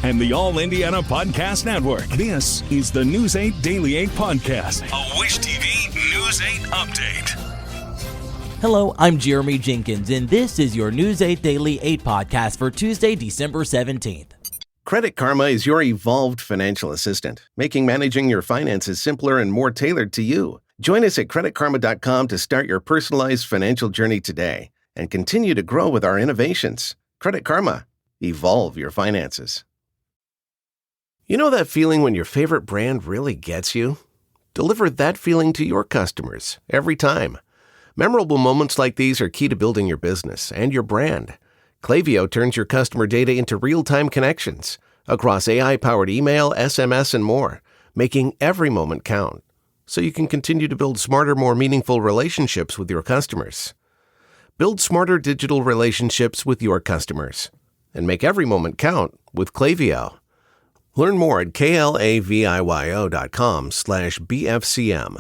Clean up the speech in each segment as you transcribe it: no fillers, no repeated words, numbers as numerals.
and the All Indiana Podcast Network. This is the News 8 Daily 8 Podcast, a Wish TV News 8 update. Hello, I'm Jeremy Jenkins, and this is your News 8 Daily 8 Podcast for Tuesday, December 17th. Credit Karma is your evolved financial assistant, making managing your finances simpler and more tailored to you. Join us at creditkarma.com to start your personalized financial journey today and continue to grow with our innovations. Credit Karma. Evolve your finances. You know that feeling when your favorite brand really gets you? Deliver that feeling to your customers every time. Memorable moments like these are key to building your business and your brand. Klaviyo turns your customer data into real-time connections across AI-powered email, SMS, and more, making every moment count, so you can continue to build smarter, more meaningful relationships with your customers. Build smarter digital relationships with your customers and make every moment count with Klaviyo. Learn more at klaviyo.com/BFCM.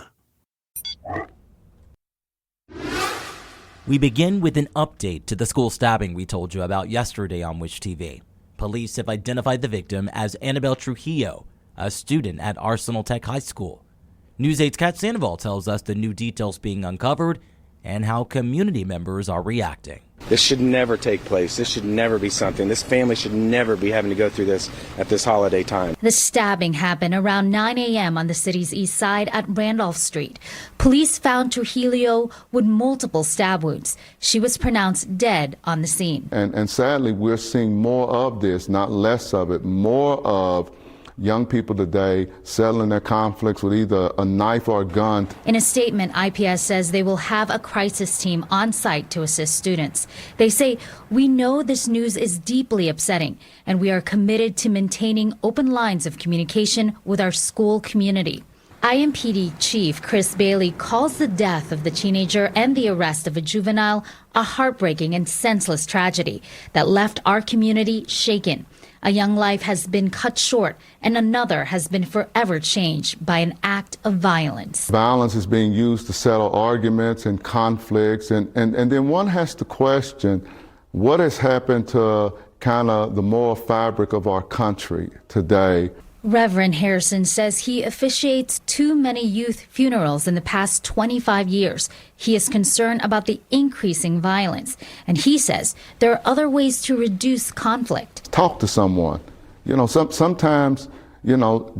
We begin with an update to the school stabbing we told you about yesterday on Wish TV. Police have identified the victim as Annabelle Trujillo, a student at Arsenal Tech High School. News 8's Kat Sandoval tells us the new details being uncovered and how community members are reacting. This should never take place. This should never be something. This family should never be having to go through this at this holiday time. The stabbing happened around 9 a.m. on the city's east side at Randolph Street. Police found Trujillo with multiple stab wounds. She was pronounced dead on the scene. And sadly, we're seeing more of this, not less of it, more of young people today settling their conflicts with either a knife or a gun. In a statement, IPS says they will have a crisis team on site to assist students. They say, "We know this news is deeply upsetting, and we are committed to maintaining open lines of communication with our school community." IMPD Chief Chris Bailey calls the death of the teenager and the arrest of a juvenile a heartbreaking and senseless tragedy that left our community shaken. A young life has been cut short, and another has been forever changed by an act of violence. Violence is being used to settle arguments and conflicts, and then one has to question what has happened to kind of the moral fabric of our country today. Reverend Harrison says he officiates too many youth funerals in the past 25 years. He is concerned about the increasing violence, and he says there are other ways to reduce conflict. Talk to someone. Sometimes,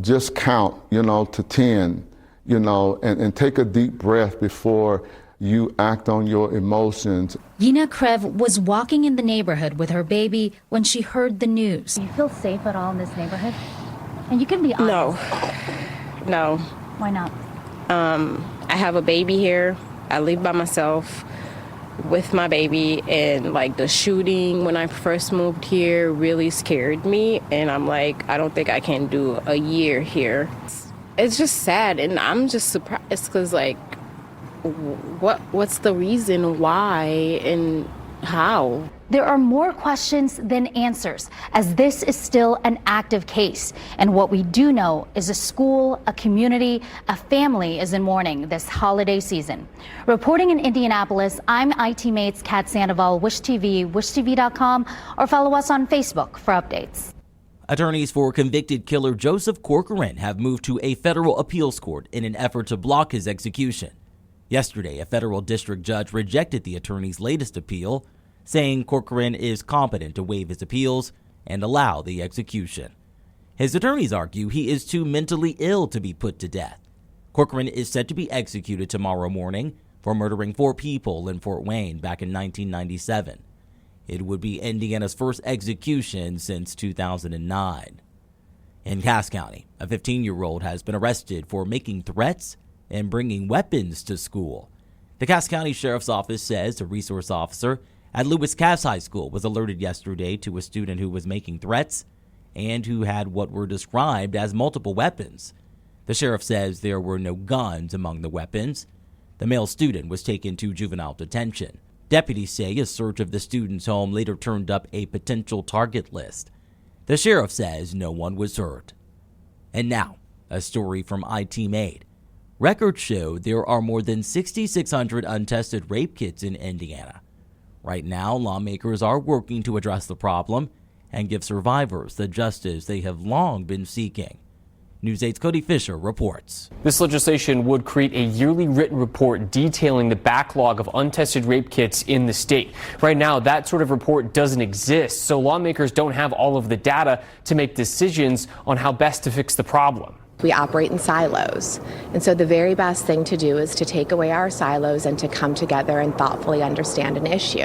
just count, to 10, and take a deep breath before you act on your emotions. Yina Krev was walking in the neighborhood with her baby when she heard the news. Do you feel safe at all in this neighborhood? And you can be honest. No. Why not? I have a baby here. I live by myself with my baby, and the shooting when I first moved here really scared me, and I'm like, I don't think I can do a year here. It's just sad, and I'm just surprised because what's the reason why and how? There are more questions than answers, as this is still an active case. And what we do know is a school, a community, a family is in mourning this holiday season. Reporting in Indianapolis, I'm IT Mate's Kat Sandoval, Wish TV, wishtv.com, or follow us on Facebook for updates. Attorneys for convicted killer Joseph Corcoran have moved to a federal appeals court in an effort to block his execution. Yesterday, a federal district judge rejected the attorney's latest appeal, saying Corcoran is competent to waive his appeals and allow the execution. His attorneys argue he is too mentally ill to be put to death. Corcoran is set to be executed tomorrow morning for murdering 4 people in Fort Wayne back in 1997. It would be Indiana's first execution since 2009. In Cass County, a 15-year-old has been arrested for making threats and bringing weapons to school. The Cass County Sheriff's Office says a resource officer at Lewis Cass High School was alerted yesterday to a student who was making threats and who had what were described as multiple weapons. The sheriff says there were no guns among the weapons. The male student was taken to juvenile detention. Deputies say a search of the student's home later turned up a potential target list. The sheriff says no one was hurt. And now, a story from IT Made. Records show there are more than 6,600 untested rape kits in Indiana. Right now, lawmakers are working to address the problem and give survivors the justice they have long been seeking. News 8's Cody Fisher reports. This legislation would create a yearly written report detailing the backlog of untested rape kits in the state. Right now, that sort of report doesn't exist, so lawmakers don't have all of the data to make decisions on how best to fix the problem. We operate in silos, and so the very best thing to do is to take away our silos and to come together and thoughtfully understand an issue.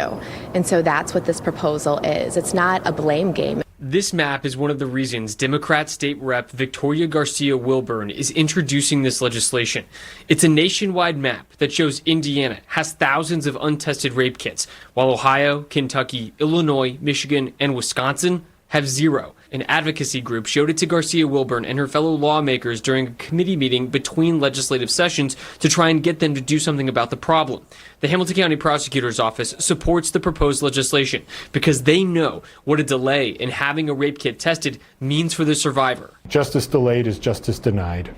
And so that's what this proposal is. It's not a blame game. This map is one of the reasons Democrat State Rep Victoria Garcia Wilburn is introducing this legislation. It's a nationwide map that shows Indiana has thousands of untested rape kits, while Ohio, Kentucky, Illinois, Michigan, and Wisconsin have zero. An advocacy group showed it to Garcia Wilburn and her fellow lawmakers during a committee meeting between legislative sessions to try and get them to do something about the problem. The Hamilton County Prosecutor's Office supports the proposed legislation because they know what a delay in having a rape kit tested means for the survivor. Justice delayed is justice denied.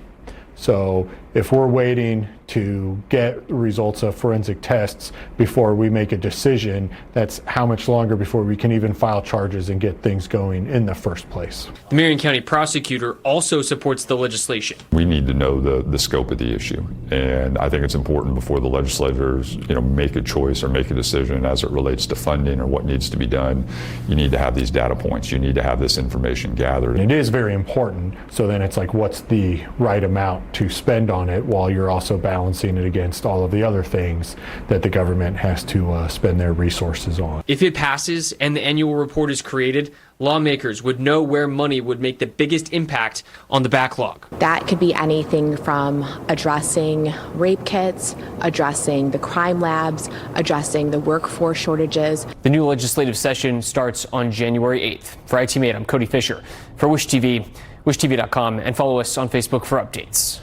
So if we're waiting to get results of forensic tests before we make a decision, that's how much longer before we can even file charges and get things going in the first place. The Marion County prosecutor also supports the legislation. We need to know the scope of the issue, and I think it's important before the legislators, make a choice or make a decision as it relates to funding or what needs to be done. You need to have these data points. You need to have this information gathered. It is very important. So then it's like, what's the right amount to spend on it while you're also balancing it against all of the other things that the government has to spend their resources on. If it passes and the annual report is created, lawmakers would know where money would make the biggest impact on the backlog. That could be anything from addressing rape kits, addressing the crime labs, addressing the workforce shortages. The new legislative session starts on January 8th. For IT8, I'm Cody Fisher. For Wish TV, wishtv.com, and follow us on Facebook for updates.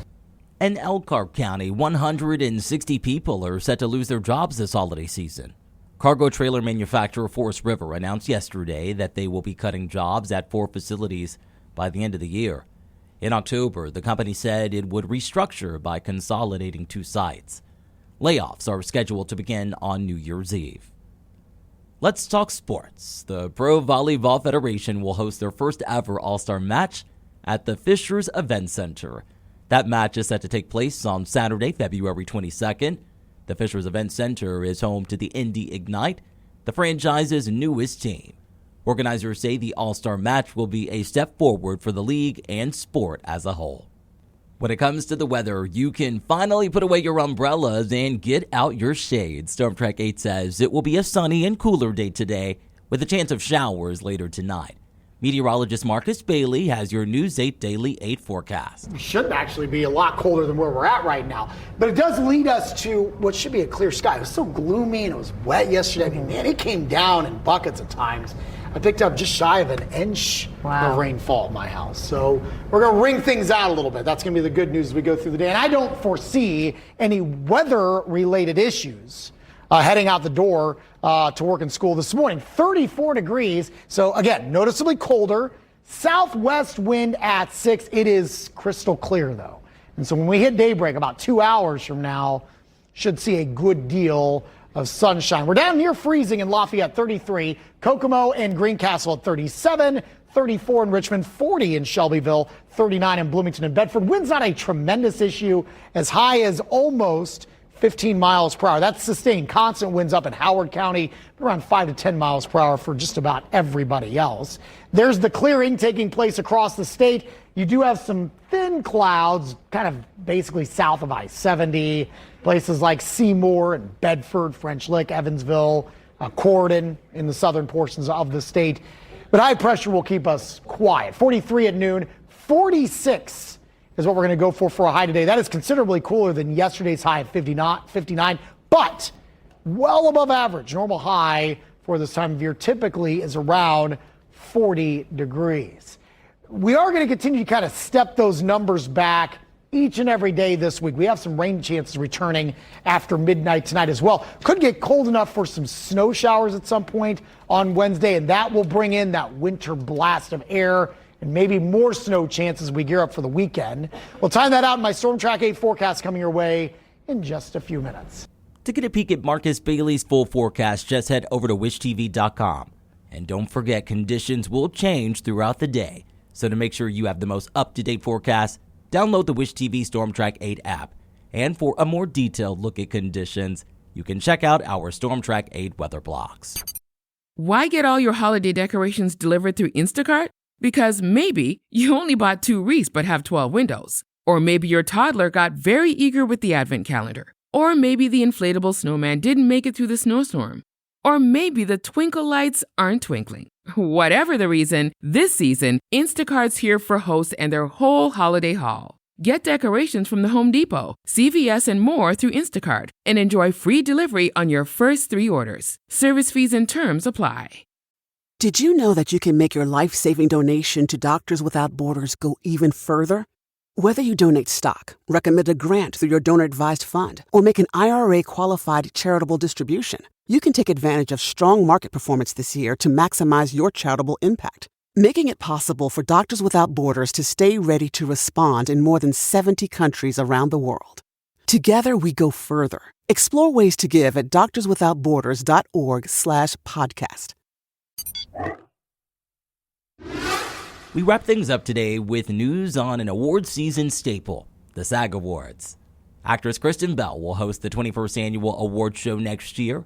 In Elkhart County, 160 people are set to lose their jobs this holiday season. Cargo trailer manufacturer Forest River announced yesterday that they will be cutting jobs at 4 facilities by the end of the year. In October, the company said it would restructure by consolidating 2 sites. Layoffs are scheduled to begin on New Year's Eve. Let's talk sports. The Pro Volleyball Federation will host their first ever All-Star match at the Fishers Event Center. That match is set to take place on Saturday, February 22nd. The Fishers Event Center is home to the Indy Ignite, the franchise's newest team. Organizers say the All-Star match will be a step forward for the league and sport as a whole. When it comes to the weather, you can finally put away your umbrellas and get out your shades. Storm Track 8 says it will be a sunny and cooler day today with a chance of showers later tonight. Meteorologist Marcus Bailey has your News 8 Daily 8 forecast. It should actually be a lot colder than where we're at right now. But it does lead us to what should be a clear sky. It was so gloomy and it was wet yesterday. I mean, man, it came down in buckets at times. I picked up just shy of an inch of rainfall at my house. So we're going to wring things out a little bit. That's going to be the good news as we go through the day. And I don't foresee any weather-related issues heading out the door to work and school this morning. 34 degrees. So, again, noticeably colder. Southwest wind at 6. It is crystal clear, though. And so when we hit daybreak, about 2 hours from now, should see a good deal of sunshine. We're down near freezing in Lafayette, 33. Kokomo and Greencastle at 37. 34 in Richmond, 40 in Shelbyville, 39 in Bloomington and Bedford. Wind's not a tremendous issue, as high as almost 15 miles per hour. That's sustained. Constant winds up in Howard County, around 5 to 10 miles per hour for just about everybody else. There's the clearing taking place across the state. You do have some thin clouds, kind of basically south of I-70, places like Seymour and Bedford, French Lick, Evansville, Corydon in the southern portions of the state. But high pressure will keep us quiet. 43 at noon, 46 is what we're going to go for a high today. That is considerably cooler than yesterday's high of 59, but well above average. Normal high for this time of year typically is around 40 degrees. We are going to continue to kind of step those numbers back each and every day this week. We have some rain chances returning after midnight tonight as well. Could get cold enough for some snow showers at some point on Wednesday, and that will bring in that winter blast of air and maybe more snow chances as we gear up for the weekend. We'll time that out in my Storm Track 8 forecast coming your way in just a few minutes. To get a peek at Marcus Bailey's full forecast, just head over to wishtv.com. And don't forget, conditions will change throughout the day. So to make sure you have the most up-to-date forecast, download the Wish TV Storm Track 8 app. And for a more detailed look at conditions, you can check out our Storm Track 8 weather blogs. Why get all your holiday decorations delivered through Instacart? Because maybe you only bought 2 wreaths but have 12 windows. Or maybe your toddler got very eager with the advent calendar. Or maybe the inflatable snowman didn't make it through the snowstorm. Or maybe the twinkle lights aren't twinkling. Whatever the reason, this season, Instacart's here for hosts and their whole holiday haul. Get decorations from the Home Depot, CVS, and more through Instacart and enjoy free delivery on your first 3 orders. Service fees and terms apply. Did you know that you can make your life-saving donation to Doctors Without Borders go even further? Whether you donate stock, recommend a grant through your donor-advised fund, or make an IRA-qualified charitable distribution, you can take advantage of strong market performance this year to maximize your charitable impact, making it possible for Doctors Without Borders to stay ready to respond in more than 70 countries around the world. Together, we go further. Explore ways to give at doctorswithoutborders.org/podcast. We wrap things up today with news on an award season staple, the SAG Awards. Actress Kristen Bell will host the 21st annual award show next year.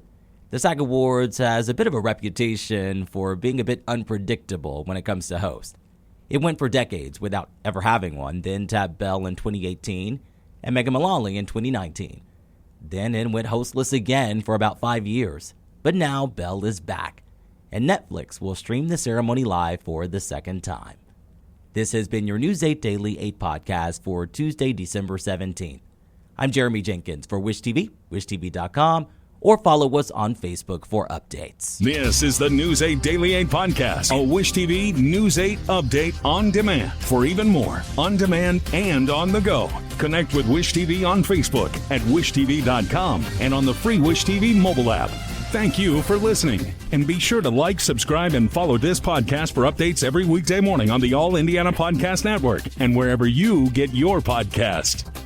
The SAG Awards has a bit of a reputation for being a bit unpredictable when it comes to hosts. It went for decades without ever having one, then tapped Bell in 2018 and Megan Mullally in 2019. Then it went hostless again for about 5 years. But now Bell is back, and Netflix will stream the ceremony live for the second time. This has been your News 8 Daily 8 podcast for Tuesday, December 17th. I'm Jeremy Jenkins for Wish TV, wishtv.com, or follow us on Facebook for updates. This is the News 8 Daily 8 podcast, a Wish TV News 8 update on demand. For even more, on demand and on the go, connect with Wish TV on Facebook at wishtv.com and on the free Wish TV mobile app. Thank you for listening, and be sure to like, subscribe, and follow this podcast for updates every weekday morning on the All Indiana Podcast Network and wherever you get your podcast.